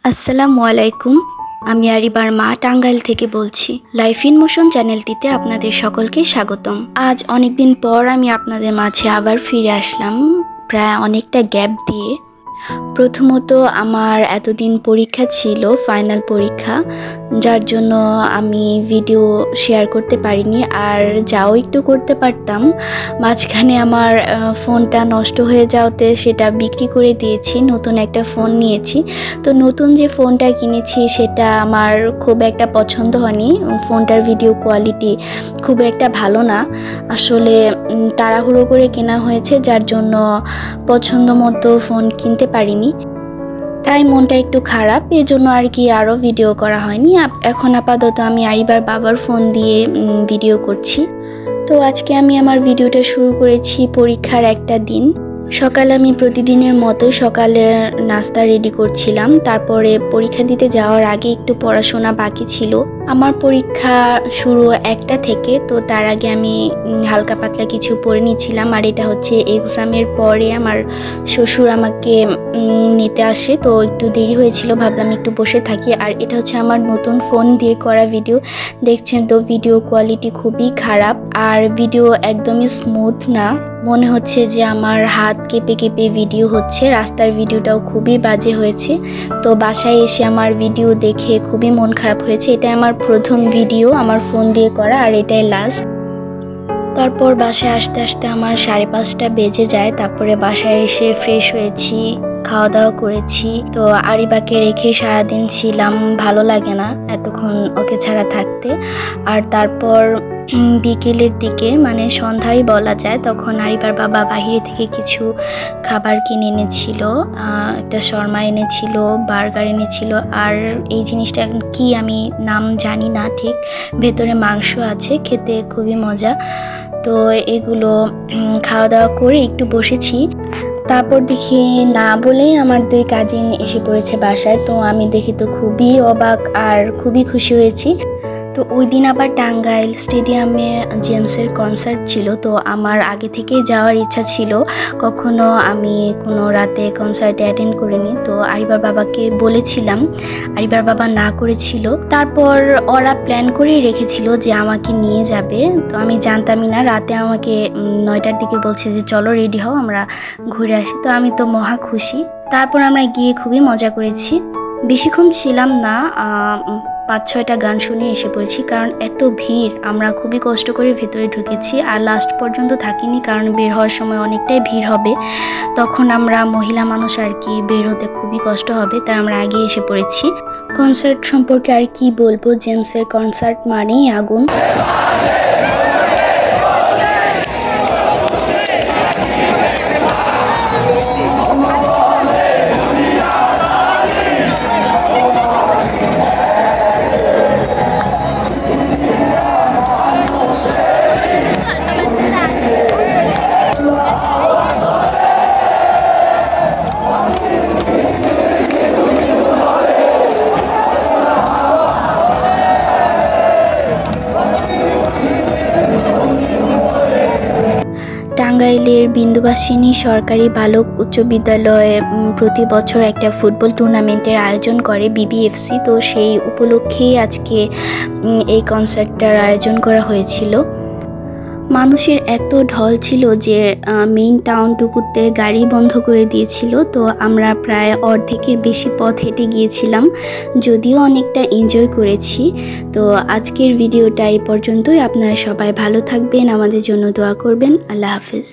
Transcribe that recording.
আসসালামু আলাইকুম। আমি আরিবার মা টাঙ্গাইল থেকে বলছি। লাইফ ইন মোশন চ্যানেলটিতে আপনাদের সকলকে স্বাগতম। আজ অনেকদিন পর আমি আপনাদের মাঝে আবার ফিরে আসলাম, প্রায় অনেকটা গ্যাপ দিয়ে। প্রথমত আমার এতদিন পরীক্ষা ছিল, ফাইনাল পরীক্ষা, যার জন্য আমি ভিডিও শেয়ার করতে পারিনি। আর যাও একটু করতে পারতাম, মাঝখানে আমার ফোনটা নষ্ট হয়ে যাওয়াতে সেটা বিক্রি করে দিয়েছি, নতুন একটা ফোন নিয়েছি। তো নতুন যে ফোনটা কিনেছি সেটা আমার খুব একটা পছন্দ হয়নি। ফোনটার ভিডিও কোয়ালিটি খুব একটা ভালো না, আসলে তাড়াহুড়ো করে কেনা হয়েছে, যার জন্য পছন্দ মতো ফোন কিনতে পারিনি, তাই মনটা একটু খারাপ। এই জন্য আর কি আরও ভিডিও করা হয়নি। এখন আপাতত আমি আরিবার বাবার ফোন দিয়ে ভিডিও করছি। তো আজকে আমি আমার ভিডিওটা শুরু করেছি পরীক্ষার একটা দিন। সকালে আমি প্রতিদিনের মতো সকালে নাস্তা রেডি করছিলাম, তারপরে পরীক্ষা দিতে যাওয়ার আগে একটু পড়াশোনা বাকি ছিল। আমার পরীক্ষা শুরু 1টা থেকে, তো তার আগে আমি হালকা পাতলা কিছু পড়ে নিয়েছিলাম। আর এটা হচ্ছে এক্সামের পরে আমার শ্বশুর আমাকে নিতে আসে, তো একটু দেরি হয়েছিল, ভাবলাম একটু বসে থাকি। আর এটা হচ্ছে আমার নতুন ফোন দিয়ে করা ভিডিও, দেখছেন তো ভিডিও কোয়ালিটি খুবই খারাপ, আর ভিডিও একদমই স্মুথ না, মনে হচ্ছে যে আমার হাত কেঁপে কেঁপে ভিডিও হচ্ছে। রাস্তার ভিডিওটাও খুবই বাজে হয়েছে। তো বাসায় এসে আমার ভিডিও দেখে খুবই মন খারাপ হয়েছে। এটা আমার প্রথম ভিডিও আমার ফোন দিয়ে করা, আর এটাই লাস্ট। তারপর বাসায় আসতে আসতে আমার 5:30 বেজে যায়। তারপরে বাসায় এসে ফ্রেশ হয়েছি, খাওয়া দাওয়া করেছি। তো আরিবাকে রেখে সারাদিন ছিলাম, ভালো লাগে না এতক্ষণ ওকে ছাড়া থাকতে। আর তারপর বিকেলের দিকে, মানে সন্ধ্যায় বলা যায়, তখন আরিবার বাবা বাহিরে থেকে কিছু খাবার কিনে এনেছিল। একটা শর্মা এনেছিল, বার্গার এনেছিল, আর এই জিনিসটা কি আমি নাম জানি না ঠিক, ভেতরে মাংস আছে, খেতে খুবই মজা। তো এগুলো খাওয়া দাওয়া করে একটু বসেছি। তারপর দেখি না বলেই আমার 2 কাজিন এসে পড়েছে বাসায়। তো আমি দেখি তো খুবই অবাক আর খুবই খুশি হয়েছি। তো ওই দিন আবার টাঙ্গাইল স্টেডিয়ামে জেমসের কনসার্ট ছিল। তো আমার আগে থেকেই যাওয়ার ইচ্ছা ছিল, কখনো আমি কোনো রাতে কনসার্টে অ্যাটেন্ড করিনি। তো আরিবার বাবাকে বলেছিলাম, আরিবার বাবা না করেছিল। তারপর ওরা প্ল্যান করেই রেখেছিল যে আমাকে নিয়ে যাবে। তো আমি জানতামই না, রাতে আমাকে 9টার দিকে বলছে যে চলো রেডি হও, আমরা ঘুরে আসি। তো আমি তো মহা খুশি। তারপর আমরা গিয়ে খুবই মজা করেছি। বেশিক্ষণ ছিলাম না, 5-6টা গান শুনে এসে পড়েছি, কারণ এত ভিড়। আমরা খুবই কষ্ট করে ভেতরে ঢুকেছি, আর লাস্ট পর্যন্ত থাকিনি, কারণ বের হওয়ার সময় অনেকটাই ভিড় হবে। তখন আমরা মহিলা মানুষ আর কি, বের হতে খুবই কষ্ট হবে, তাই আমরা আগে এসে পড়েছি। কনসার্ট সম্পর্কে আর কি বলবো, জেমসের কনসার্ট মানেই আগুন। টাঙ্গাইলের বিন্দুবাসিনী সরকারি বালক উচ্চ বিদ্যালয়ে প্রতি বছর একটা ফুটবল টুর্নামেন্টের আয়োজন করে বিবিএফসি। তো সেই উপলক্ষেই আজকে এই কনসার্টটার আয়োজন করা হয়েছিল। মানুষের এত ঢল ছিল যে মেইন টাউনটুকুতে গাড়ি বন্ধ করে দিয়েছিল। তো আমরা প্রায় অর্ধেকের বেশি পথ হেঁটে গিয়েছিলাম, যদিও অনেকটা এনজয় করেছি। তো আজকের ভিডিওটা এই পর্যন্তই। আপনারা সবাই ভালো থাকবেন, আমাদের জন্য দোয়া করবেন। আল্লাহ হাফেজ।